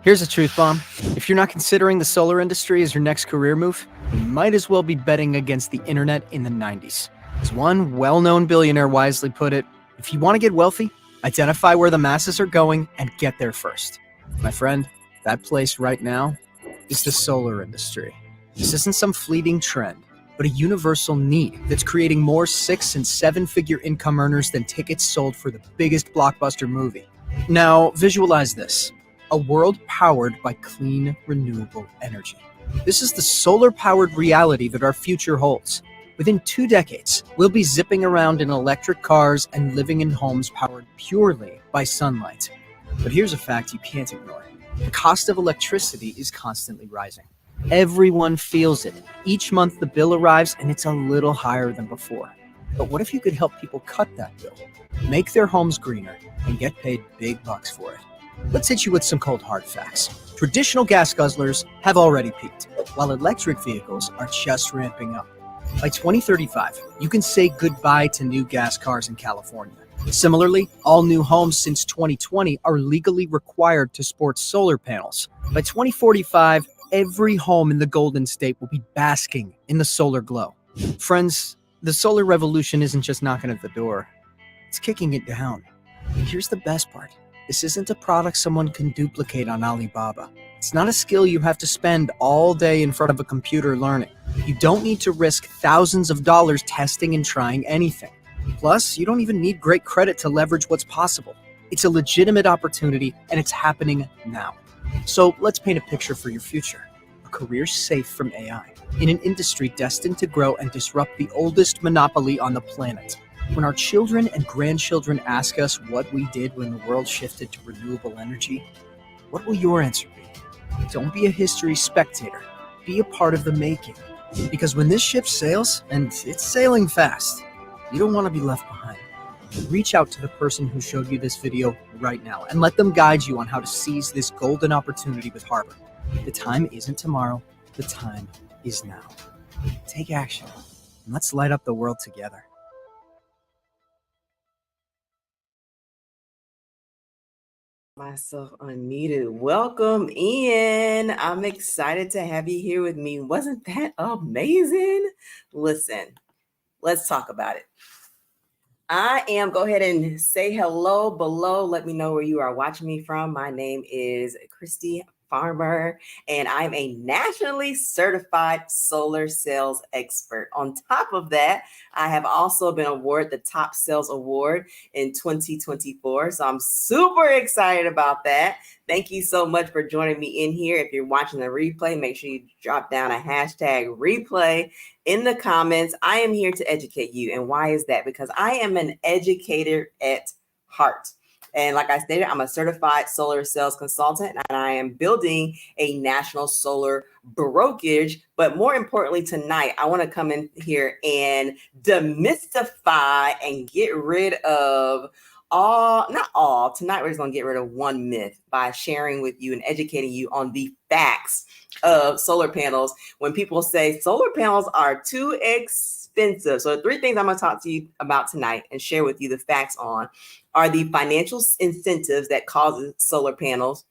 Here's a truth bomb. If you're not considering the solar industry as your next career move, you might as well be betting against the internet in the 90s. As one well-known billionaire wisely put it, if you want to get wealthy, identify where the masses are going and get there first. My friend, that place right now is the solar industry. This isn't some fleeting trend, but a universal need that's creating more 6- and 7-figure income earners than tickets sold for the biggest blockbuster movie. Now, visualize this. A world powered by clean, renewable energy. This is the solar-powered reality that our future holds. Within 2 decades, we'll be zipping around in electric cars and living in homes powered purely by sunlight. But here's a fact you can't ignore. The cost of electricity is constantly rising. Everyone feels it. Each month the bill arrives and it's a little higher than before. But what if you could help people cut that bill, make their homes greener, and get paid big bucks for it? Let's hit you with some cold hard facts. Traditional gas guzzlers have already peaked, while electric vehicles are just ramping up. By 2035, you can say goodbye to new gas cars in California. Similarly, all new homes since 2020 are legally required to sport solar panels. By 2045, every home in the Golden State will be basking in the solar glow. Friends, the solar revolution isn't just knocking at the door, it's kicking it down. And here's the best part. This isn't a product someone can duplicate on Alibaba. It's not a skill you have to spend all day in front of a computer learning. You don't need to risk thousands of dollars testing and trying anything. Plus, you don't even need great credit to leverage what's possible. It's a legitimate opportunity, and it's happening now. So let's paint a picture for your future. A career safe from AI, in an industry destined to grow and disrupt the oldest monopoly on the planet. When our children and grandchildren ask us what we did when the world shifted to renewable energy, what will your answer be? Don't be a history spectator. Be a part of the making. Because when this ship sails, and it's sailing fast, you don't want to be left behind. Reach out to the person who showed you this video right now and let them guide you on how to seize this golden opportunity with Harbor. The time isn't tomorrow. The time is now. Take action, and let's light up the world together. Myself unmuted. Welcome in. I'm excited to have you here with me. Wasn't that amazing? Listen, let's talk about it. Go ahead and say hello below. Let me know where you are watching me from. My name is Christy Farmer, and I'm a nationally certified solar sales expert. On top of that, I have also been awarded the Top Sales Award in 2024. So I'm super excited about that. Thank you so much for joining me in here. If you're watching the replay, make sure you drop down a hashtag replay in the comments. I am here to educate you. And why is that? Because I am an educator at heart. And like I stated, I'm a certified solar sales consultant, and I am building a national solar brokerage. But more importantly, tonight, I want to come in here and demystify and get rid of not all. Tonight, we're just going to get rid of one myth by sharing with you and educating you on the facts of solar panels. When people say solar panels are too expensive. So 3 things I'm going to talk to you about tonight and share with you the facts on are the financial incentives that causes solar panels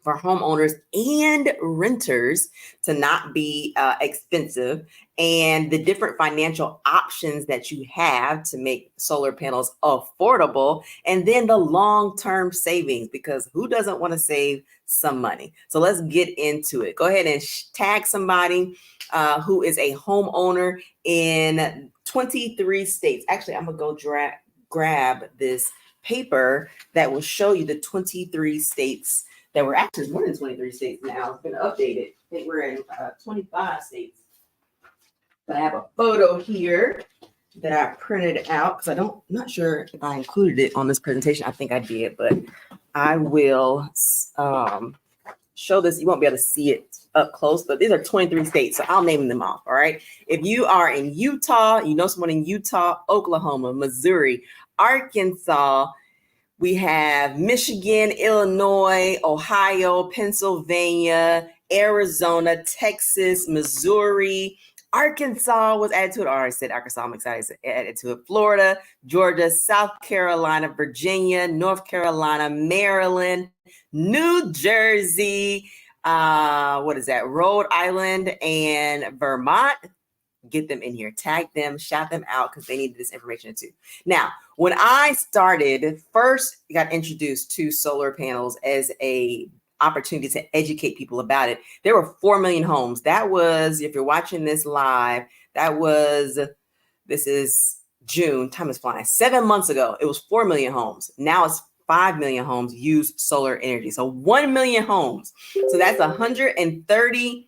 for homeowners and renters to not be expensive, and the different financial options that you have to make solar panels affordable, and then the long-term savings, because who doesn't want to save some money? So let's get into it. Go ahead and tag somebody who is a homeowner in 23 states. Actually, I'm going to go grab this paper that will show you the 23 states that were actually more than 23 states now. It's been updated. I think we're in 25 states. But I have a photo here that I printed out because I'm not sure if I included it on this presentation. I think I did, but I will show this. You won't be able to see it up close, but these are 23 states, so I'll name them off. All right. If you are in Utah, you know someone in Utah, Oklahoma, Missouri, Arkansas, we have Michigan, Illinois, Ohio, Pennsylvania, Arizona, Texas, Missouri, Arkansas was added to it. I already said Arkansas. I'm excited to add it to it. Florida, Georgia, South Carolina, Virginia, North Carolina, Maryland, New Jersey, what is that? Rhode Island and Vermont. Get them in here, tag them, shout them out because they need this information too. Now, when I first got introduced to solar panels as a opportunity to educate people about it, there were 4 million homes. That was, if you're watching this live, this is June, time is flying. 7 months ago, it was 4 million homes. Now it's 5 million homes use solar energy. So 1 million homes. So that's 130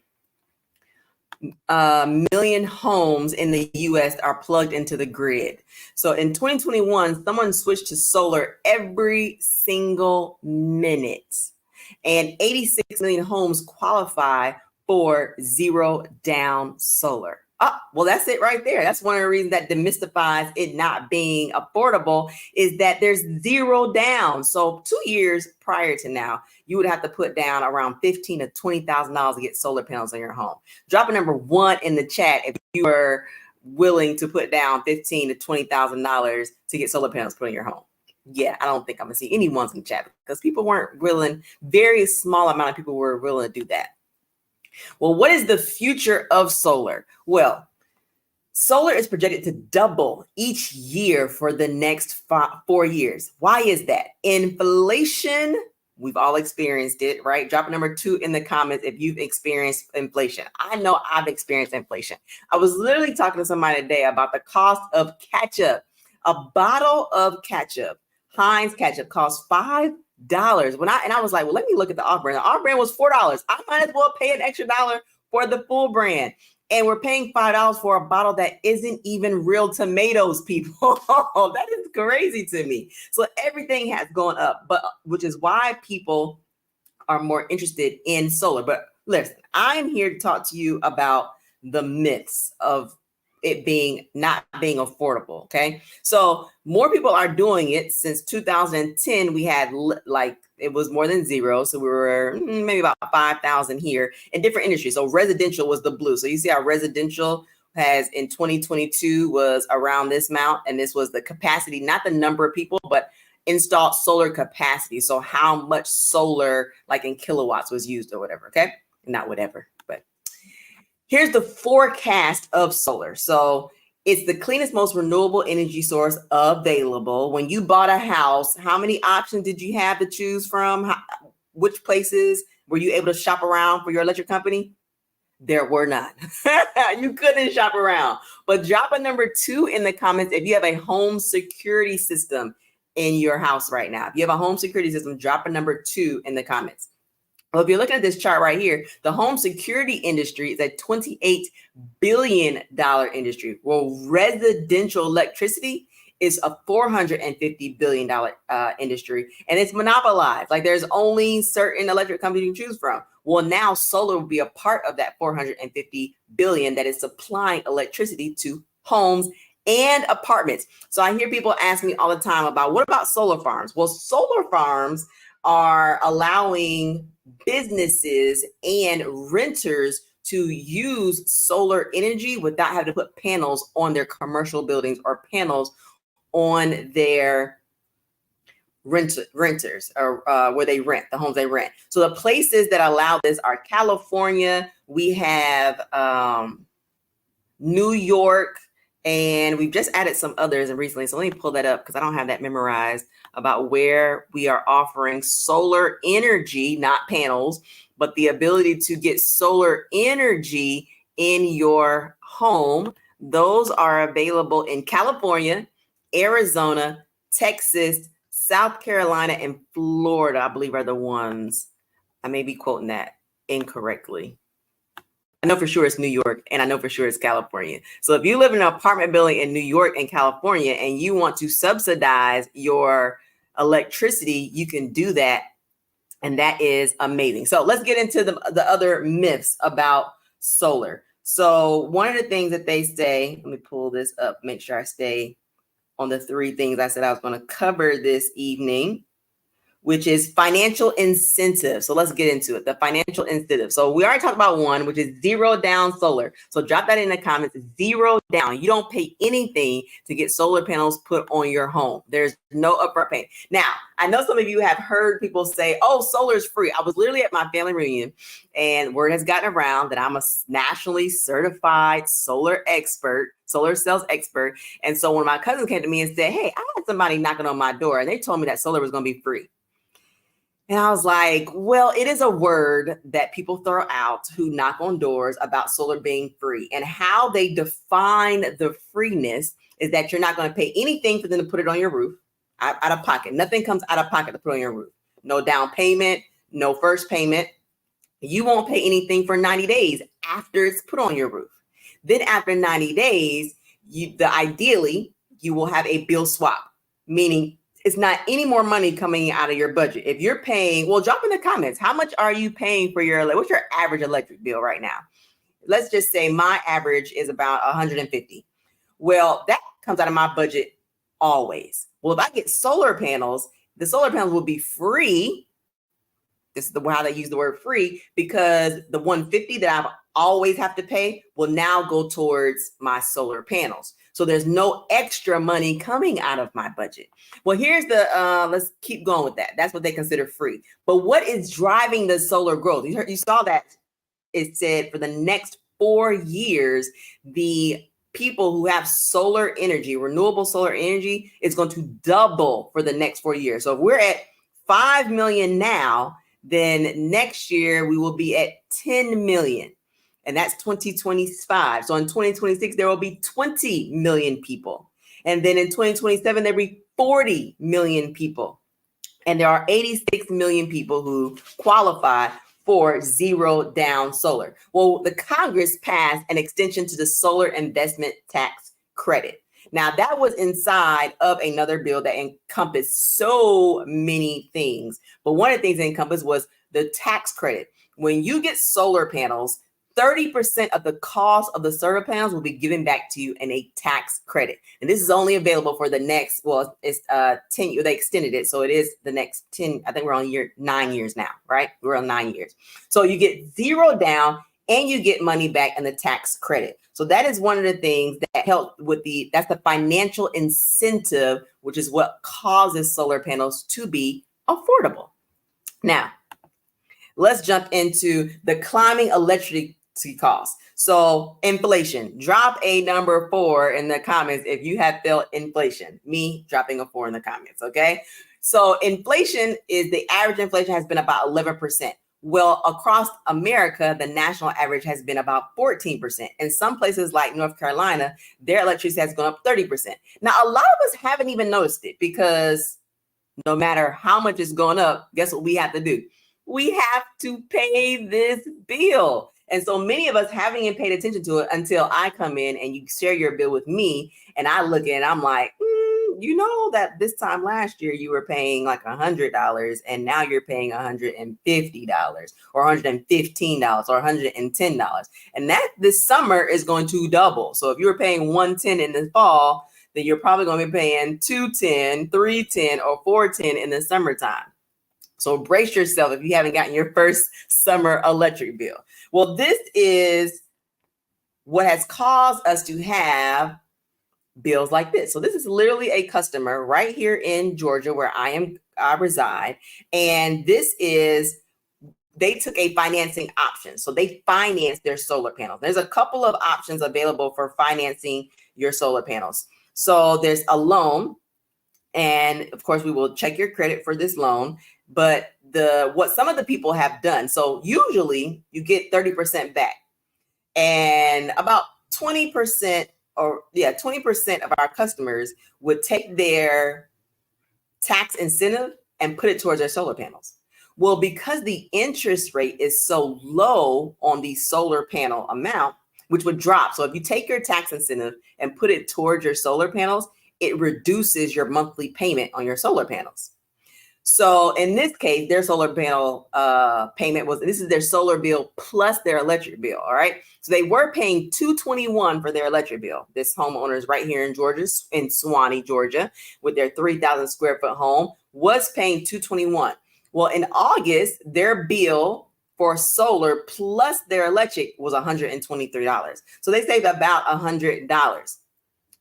million homes in the US are plugged into the grid. So in 2021, someone switched to solar every single minute. And 86 million homes qualify for zero down solar. Oh, well, that's it right there. That's one of the reasons that demystifies it not being affordable is that there's zero down. So 2 years prior to now, you would have to put down around $15,000 to $20,000 to get solar panels on your home. Drop a number 1 in the chat if you are willing to put down $15,000 to $20,000 to get solar panels put on your home. Yeah, I don't think I'm gonna see any ones in the chat because people weren't willing. Very small amount of people were willing to do that. Well, what is the future of solar? Well, solar is projected to double each year for the next 4 years. Why is that? Inflation, we've all experienced it, right? Drop a number 2 in the comments if you've experienced inflation. I know I've experienced inflation. I was literally talking to somebody today about the cost of ketchup. A bottle of ketchup, Heinz ketchup, costs $5. I was like, well, let me look at the off brand. The off brand was $4. I might as well pay an extra $1 for the full brand. And we're paying $5 for a bottle that isn't even real tomatoes, people. That is crazy to me. So everything has gone up, but which is why people are more interested in solar. But listen, I'm here to talk to you about the myths of it not being affordable. Okay. So more people are doing it. Since 2010, we had it was more than zero. So we were maybe about 5,000 here in different industries. So residential was the blue. So you see our residential has in 2022 was around this amount. And this was the capacity, not the number of people, but installed solar capacity. So how much solar, like in kilowatts, was used or whatever. Okay. Not whatever, but here's the forecast of solar. So it's the cleanest, most renewable energy source available. When you bought a house, how many options did you have to choose from? Which places were you able to shop around for your electric company? There were none. You couldn't shop around. But drop a number 2 in the comments if you have a home security system in your house right now. If you have a home security system, drop a number 2 in the comments. Well, if you're looking at this chart right here, the home security industry is a $28 billion industry. Well, residential electricity is a $450 billion industry, and it's monopolized. Like there's only certain electric companies you can choose from. Well, now solar will be a part of that $450 billion that is supplying electricity to homes and apartments. So I hear people ask me all the time about what about solar farms? Well, solar farms are allowing businesses and renters to use solar energy without having to put panels on their commercial buildings or panels on their renters or where they rent, the homes they rent. So the places that allow this are California, we have New York, and we've just added some others and recently. So let me pull that up because I don't have that memorized about where we are offering solar energy, not panels, but the ability to get solar energy in your home. Those are available in California, Arizona, Texas, South Carolina, and Florida, I believe are the ones. I may be quoting that incorrectly. I know for sure it's New York, and I know for sure it's California. So if you live in an apartment building in New York and California and you want to subsidize your electricity, you can do that. And that is amazing. So let's get into the other myths about solar. So one of the things that they say, let me pull this up, make sure I stay on the 3 things I said I was going to cover this evening. which is financial incentive. So let's get into it. The financial incentive. So we already talked about one, which is zero down solar. So drop that in the comments. Zero down. You don't pay anything to get solar panels put on your home. There's no upfront payment. Now, I know some of you have heard people say, oh, solar is free. I was literally at my family reunion and word has gotten around that I'm a nationally certified solar expert, solar sales expert. And so when my cousin came to me and said, hey, I had somebody knocking on my door and they told me that solar was going to be free. And I was like, well, it is a word that people throw out who knock on doors about solar being free, and how they define the freeness is that you're not going to pay anything for them to put it on your roof out of pocket. Nothing comes out of pocket to put on your roof. No down payment, no first payment. You won't pay anything for 90 days after it's put on your roof. Then after 90 days, ideally, you will have a bill swap, meaning it's not any more money coming out of your budget. If you're paying, well, drop in the comments, how much are you paying for what's your average electric bill right now? Let's just say my average is about 150. Well, that comes out of my budget always. Well, if I get solar panels, the solar panels will be free. This is how they use the word free, because the 150 that I always have to pay will now go towards my solar panels. So there's no extra money coming out of my budget. Well, here's let's keep going with that. That's what they consider free. But what is driving the solar growth? You saw that it said for the next 4 years, the people who have solar energy, renewable solar energy, is going to double for the next 4 years. So if we're at 5 million now, then next year we will be at 10 million. And that's 2025. So in 2026, there will be 20 million people. And then in 2027, there'll be 40 million people. And there are 86 million people who qualify for zero down solar. Well, the Congress passed an extension to the solar investment tax credit. Now, that was inside of another bill that encompassed so many things. But one of the things that encompassed was the tax credit. When you get solar panels, 30% of the cost of the solar panels will be given back to you in a tax credit. And this is only available for the next, well, it's 10 years. They extended it. So it is the next 10, I think we're on 9 years now, right? We're on 9 years. So you get zero down and you get money back in the tax credit. So that is one of the things that help with that's the financial incentive, which is what causes solar panels to be affordable. Now, let's jump into the climbing electricity costs. So inflation, drop a number 4 in the comments if you have felt inflation. Me dropping a 4 in the comments, okay? So inflation is the average inflation has been about 11%. Well, across America, the national average has been about 14%. In some places like North Carolina, their electricity has gone up 30%. Now, a lot of us haven't even noticed it, because no matter how much it's gone up, guess what we have to do? We have to pay this bill. And so many of us haven't even paid attention to it until I come in and you share your bill with me. And I look at it and I'm like, you know that this time last year you were paying like $100 and now you're paying $150 or $115 or $110. And that this summer is going to double. So if you were paying $110 in the fall, then you're probably going to be paying $210, $310, or $410 in the summertime. So brace yourself if you haven't gotten your first summer electric bill. Well, this is what has caused us to have bills like this. So this is literally a customer right here in Georgia where I reside. And this is, they took a financing option. So they financed their solar panels. There's a couple of options available for financing your solar panels. So there's a loan. And of course, we will check your credit for this loan. But what some of the people have done, so usually you get 30% back, and about 20% of our customers would take their tax incentive and put it towards their solar panels. Well, because the interest rate is so low on the solar panel amount, which would drop. So if you take your tax incentive and put it towards your solar panels, it reduces your monthly payment on your solar panels. So in this case, their solar panel payment this is their solar bill plus their electric bill. All right. So they were paying $221 for their electric bill. This homeowner is right here in Georgia, in Suwanee, Georgia, with their 3,000 square foot home, was paying $221. Well, in August, their bill for solar plus their electric was $123. So they saved about $100.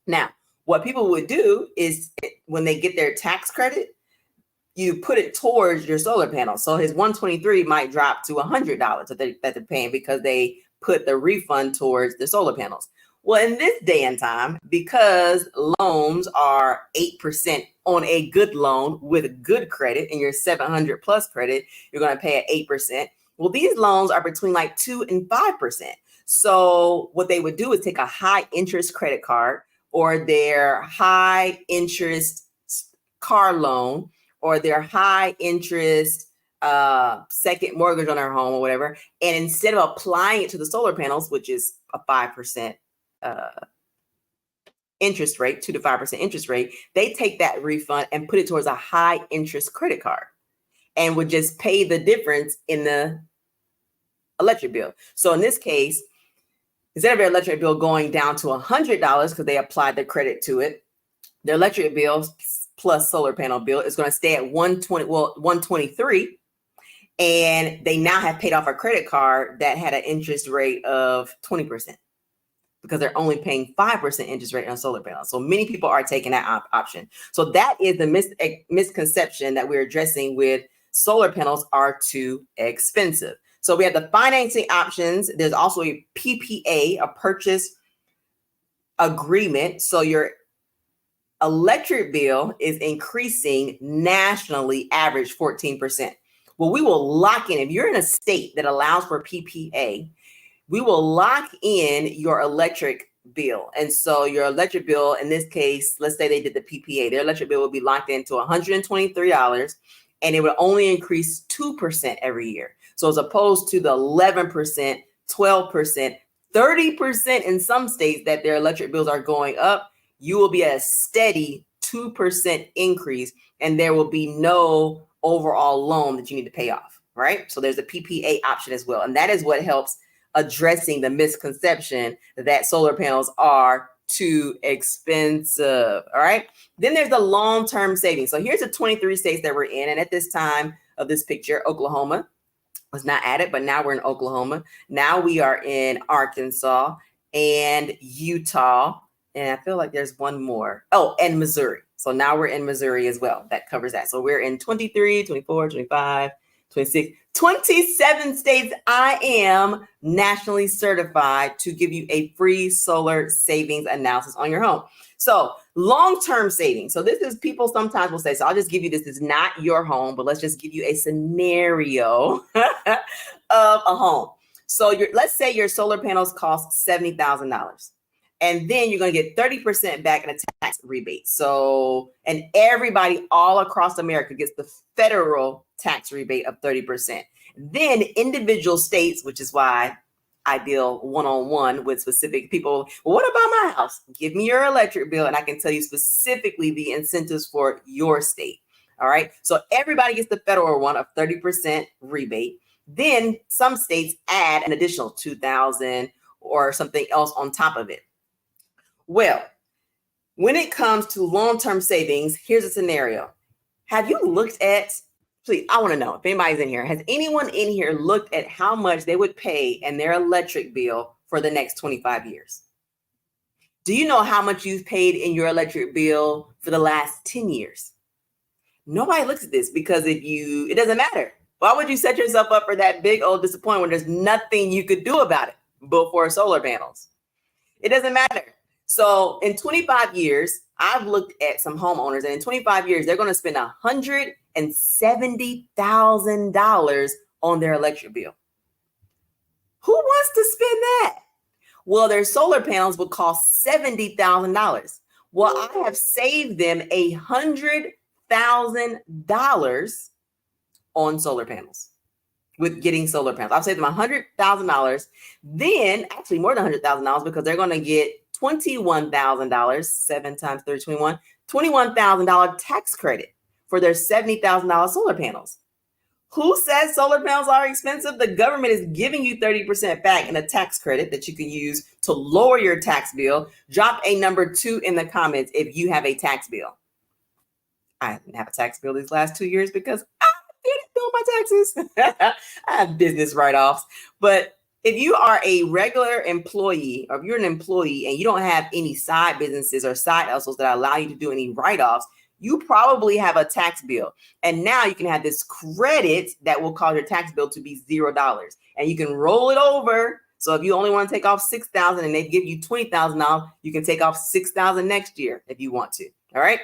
Now, what people would do is when they get their tax credit, you put it towards your solar panel. So his 123 might drop to $100 that they're paying because they put the refund towards the solar panels. Well, in this day and time, because loans are 8% on a good loan with good credit and your 700 plus credit, you're going to pay at 8%. Well, these loans are between like 2 and 5%. So what they would do is take a high interest credit card or their high interest car loan or their high interest second mortgage on their home or whatever. And instead of applying it to the solar panels, which is a 5% interest rate, 2 to 5% interest rate, they take that refund and put it towards a high interest credit card and would just pay the difference in the electric bill. So in this case, instead of their electric bill going down to $100 because they applied the credit to it, their electric bill plus solar panel bill is going to stay at 123, and they now have paid off a credit card that had an interest rate of 20% because they're only paying 5% interest rate on solar panels. So many people are taking that option. So that is the misconception that we're addressing with solar panels are too expensive. So we have the financing options. There's also a PPA, a purchase agreement. So your electric bill is increasing nationally, average 14%. Well, we will lock in, if you're in a state that allows for PPA, we will lock in your electric bill. And so your electric bill, in this case, let's say they did the PPA, their electric bill will be locked into $123, and it would only increase 2% every year. So as opposed to the 11%, 12%, 30% in some states that their electric bills are going up, you will be at a steady 2% increase, and there will be no overall loan that you need to pay off, right? So there's a PPA option as well. And that is what helps addressing the misconception that solar panels are too expensive, all right? Then there's the long-term savings. So here's the 23 states that we're in. And at this time of this picture, Oklahoma was not added, but now we're in Oklahoma. Now we are in Arkansas and Utah. And I feel like there's one more. Oh, and Missouri. So now we're in Missouri as well. That covers that. So we're in 23, 24, 25, 26, 27 states. I am nationally certified to give you a free solar savings analysis on your home. So long-term savings. So this is, people sometimes will say, so I'll just give you this. This is not your home, but let's just give you a scenario of a home. So let's say your solar panels cost $70,000. And then you're going to get 30% back in a tax rebate. So, and everybody all across America gets the federal tax rebate of 30%. Then individual states, which is why I deal one-on-one with specific people. Well, what about my house? Give me your electric bill and I can tell you specifically the incentives for your state. All right. So everybody gets the federal one of 30% rebate. Then some states add an additional $2,000 or something else on top of it. Well, when it comes to long-term savings, here's a scenario. Have you looked at, please, I want to know if anybody's in here, has anyone in here looked at how much they would pay in their electric bill for the next 25 years? Do you know how much you've paid in your electric bill for the last 10 years? Nobody looks at this because it doesn't matter. Why would you set yourself up for that big old disappointment when there's nothing you could do about it before solar panels? It doesn't matter. So in 25 years, I've looked at some homeowners, and in 25 years, they're going to spend $170,000 on their electric bill. Who wants to spend that? Well, their solar panels will cost $70,000. Well, I have saved them $100,000 on solar panels. With getting solar panels, I've saved them $100,000. Then actually more than $100,000 because they're going to get $21,000, 7 times 30, 21, $21,000 tax credit for their $70,000 solar panels. Who says solar panels are expensive? The government is giving you 30% back in a tax credit that you can use to lower your tax bill. Drop a number 2 in the comments if you have a tax bill. I didn't have a tax bill these last 2 years because I didn't bill my taxes. I have business write-offs. But if you are a regular employee, or if you're an employee and you don't have any side businesses or side hustles that allow you to do any write-offs, you probably have a tax bill. And now you can have this credit that will cause your tax bill to be $0. And you can roll it over. So if you only want to take off $6,000 and they give you $20,000, you can take off $6,000 next year if you want to. All right.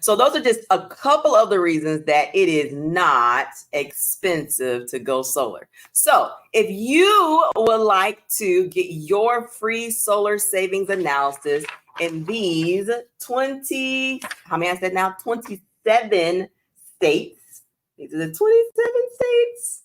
So those are just a couple of the reasons that it is not expensive to go solar. So if you would like to get your free solar savings analysis in these 20, how many I said now? 27 states. These are the 27 states.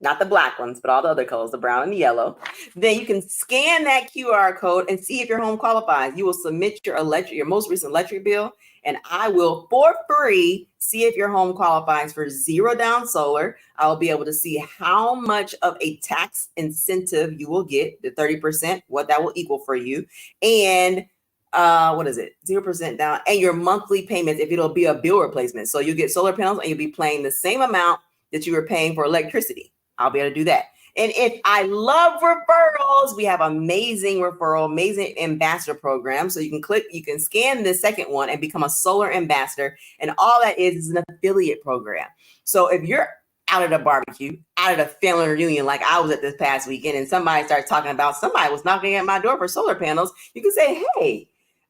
Not the black ones, but all the other colors, the brown and the yellow. Then you can scan that QR code and see if your home qualifies. You will submit your most recent electric bill, and I will, for free, see if your home qualifies for zero down solar. I will be able to see how much of a tax incentive you will get, the 30%, what that will equal for you. And what is it? 0% down, and your monthly payments, if it'll be a bill replacement. So you get solar panels and you'll be paying the same amount that you were paying for electricity. I'll be able to do that. And if I love referrals, we have amazing ambassador program. So you can scan the second one and become a solar ambassador. And all that is an affiliate program. So if you're out at a barbecue, out at a family reunion, like I was at this past weekend, and somebody starts talking about somebody was knocking at my door for solar panels, you can say, hey,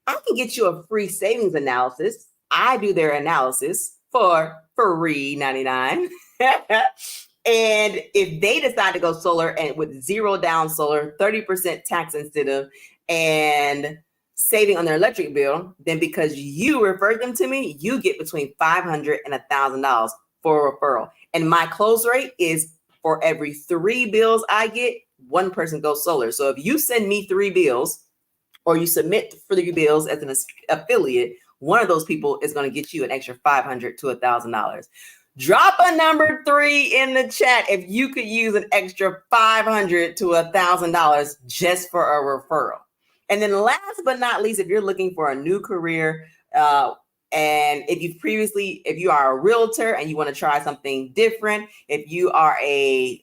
I can get you a free savings analysis. I do their analysis for free 99. And if they decide to go solar and with zero down solar, 30% tax incentive, and saving on their electric bill, then because you referred them to me, you get between $500 and $1,000 for a referral. And my close rate is for every 3 bills I get, 1 person goes solar. So if you send me 3 bills, or you submit 3 bills as an affiliate, one of those people is going to get you an extra $500 to $1,000. Drop a number 3 in the chat if you could use an extra $500 to $1,000 just for a referral. And then last but not least, if you're looking for a new career, and if you are a realtor and you want to try something different, if you are a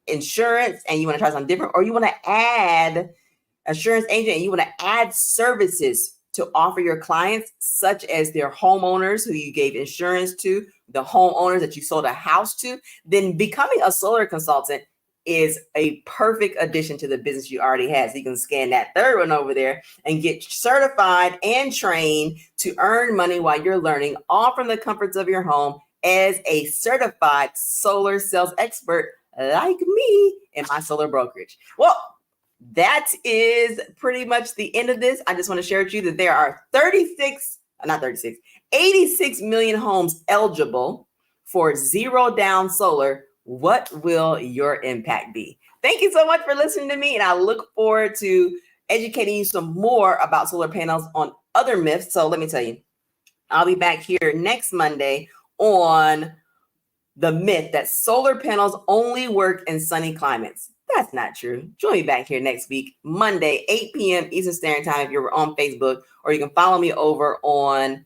insurance and you want to try something different, or you want to add insurance agent and you want to add services to offer your clients, such as their homeowners who you gave insurance to, the homeowners that you sold a house to, then becoming a solar consultant is a perfect addition to the business you already have. So you can scan that third one over there and get certified and trained to earn money while you're learning, all from the comforts of your home as a certified solar sales expert like me in my solar brokerage. Well, that is pretty much the end of this. I just want to share with you that there are 86 million homes eligible for zero down solar. What will your impact be? Thank you so much for listening to me, and I look forward to educating you some more about solar panels on other myths. So let me tell you, I'll be back here next Monday on the myth that solar panels only work in sunny climates. That's not true. Join me back here next week, Monday, 8 p.m. Eastern Standard Time if you're on Facebook, or you can follow me over on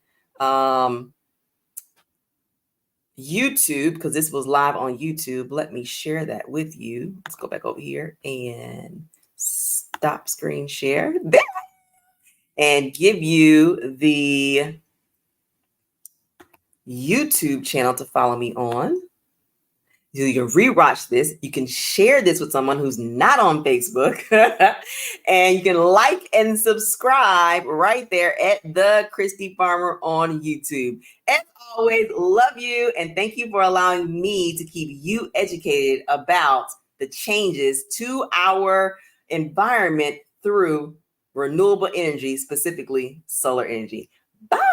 YouTube, because this was live on YouTube. Let me share that with you. Let's go back over here and stop screen share there and give you the YouTube channel to follow me on. You can rewatch this. You can share this with someone who's not on Facebook. And you can like and subscribe right there at The Christy Farmer on YouTube. As always, love you. And thank you for allowing me to keep you educated about the changes to our environment through renewable energy, specifically solar energy. Bye.